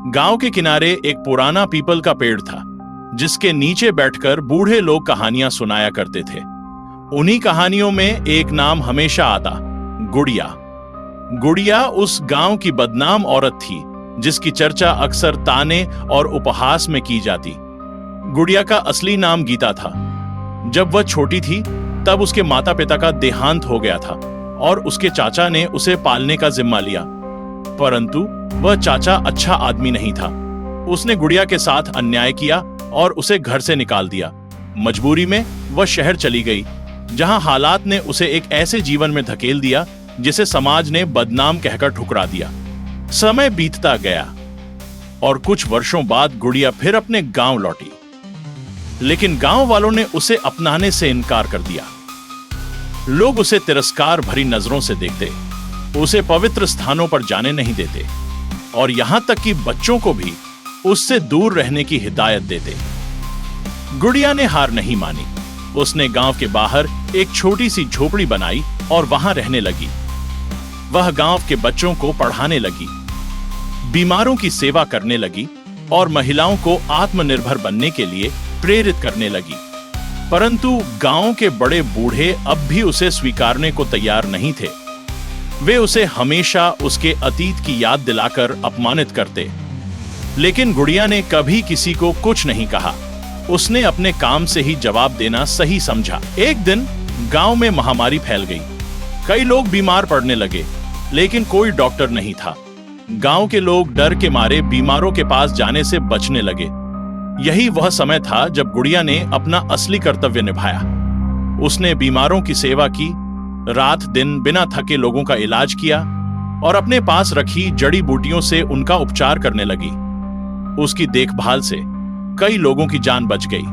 गांव के किनारे एक पुराना पीपल का पेड़ था, जिसके नीचे बैठकर बूढ़े लोग कहानियां सुनाया करते थे। उन्हीं कहानियों में एक नाम हमेशा आता, गुड़िया। गुड़िया उस गांव की बदनाम औरत थी, जिसकी चर्चा अक्सर ताने और उपहास में की जाती। गुड़िया का असली नाम गीता था। जब वह छोटी थी, तब उसके माता पिता का देहांत हो गया था और उसके चाचा ने उसे पालने का जिम्मा लिया। परंतु वह चाचा अच्छा आदमी नहीं था। उसने गुड़िया के साथ अन्याय किया और उसे घर से निकाल दिया। मजबूरी में वह शहर चली गई, जहां हालात ने उसे एक ऐसे जीवन में धकेल दिया जिसे समाज ने बदनाम कहकर ठुकरा दिया। समय बीतता गया और कुछ वर्षों बाद गुड़िया फिर अपने गांव लौटी, लेकिन गांव वालों ने उसे अपनाने से इनकार कर दिया। लोग उसे तिरस्कार भरी नजरों से देखते, उसे पवित्र स्थानों पर जाने नहीं देते और यहां तक कि बच्चों को भी उससे दूर रहने की हिदायत देते। गुड़िया ने हार नहीं मानी। उसने गांव के बाहर एक छोटी सी झोपड़ी बनाई और वहां रहने लगी। वह गांव के बच्चों को पढ़ाने लगी, बीमारों की सेवा करने लगी और महिलाओं को आत्मनिर्भर बनने के लिए प्रेरित करने लगी। परंतु गांव के बड़े बूढ़े अब भी उसे स्वीकारने को तैयार नहीं थे। वे उसे हमेशा उसके अतीत की याद दिलाकर अपमानित करते। लेकिन गुड़िया ने कभी किसी को कुछ नहीं कहा। उसने अपने काम से ही जवाब देना सही समझा। एक दिन गांव में महामारी फैल गई। कई लोग बीमार पड़ने लगे, लेकिन कोई डॉक्टर नहीं था। गांव के लोग डर के मारे बीमारों के पास जाने से बचने लगे। यही वह समय था जब गुड़िया ने अपना असली कर्तव्य निभाया। उसने बीमारों की सेवा की, रात दिन बिना थके लोगों का इलाज किया और अपने पास रखी जड़ी बूटियों से उनका उपचार करने लगी। उसकी देखभाल से कई लोगों की जान बच गई।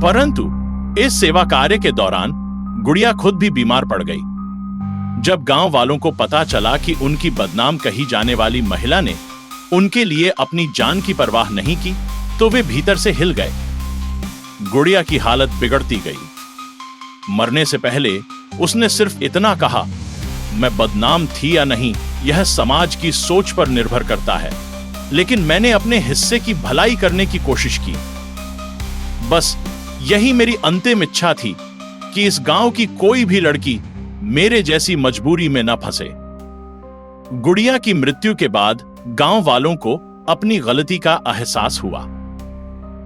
परंतु इस सेवा कार्य के दौरान गुड़िया खुद भी बीमार पड़ गई। जब गांव वालों को पता चला कि उनकी बदनाम कही जाने वाली महिला ने उनके लिए अपनी जान की परवाह नहीं की, तो वे भीतर से हिल गए। गुड़िया की हालत बिगड़ती गई। मरने से पहले उसने सिर्फ इतना कहा, मैं बदनाम थी या नहीं, यह समाज की सोच पर निर्भर करता है, लेकिन मैंने अपने हिस्से की भलाई करने की कोशिश की। बस यही मेरी अंतिम इच्छा थी कि इस गांव की कोई भी लड़की मेरे जैसी मजबूरी में न फंसे। गुड़िया की मृत्यु के बाद गांव वालों को अपनी गलती का एहसास हुआ।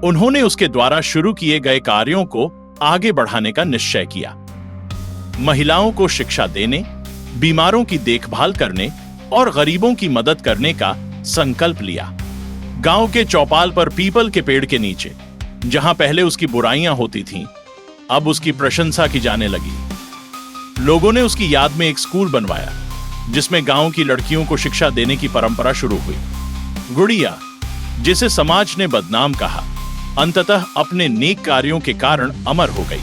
उन्होंने उसके द्वारा शुरू किए गए कार्यों को आगे बढ़ाने का निश्चय किया। महिलाओं को शिक्षा देने, बीमारों की देखभाल करने और गरीबों की मदद करने का संकल्प लिया। गांव के चौपाल पर पीपल के पेड़ के नीचे, जहां पहले उसकी बुराइयां होती थीं, अब उसकी प्रशंसा की जाने लगी। लोगों ने उसकी याद में एक स्कूल बनवाया, जिसमें गांव की लड़कियों को शिक्षा देने की परंपरा शुरू हुई। गुड़िया, जिसे समाज ने बदनाम कहा, अंततः अपने नेक कार्यों के कारण अमर हो गई।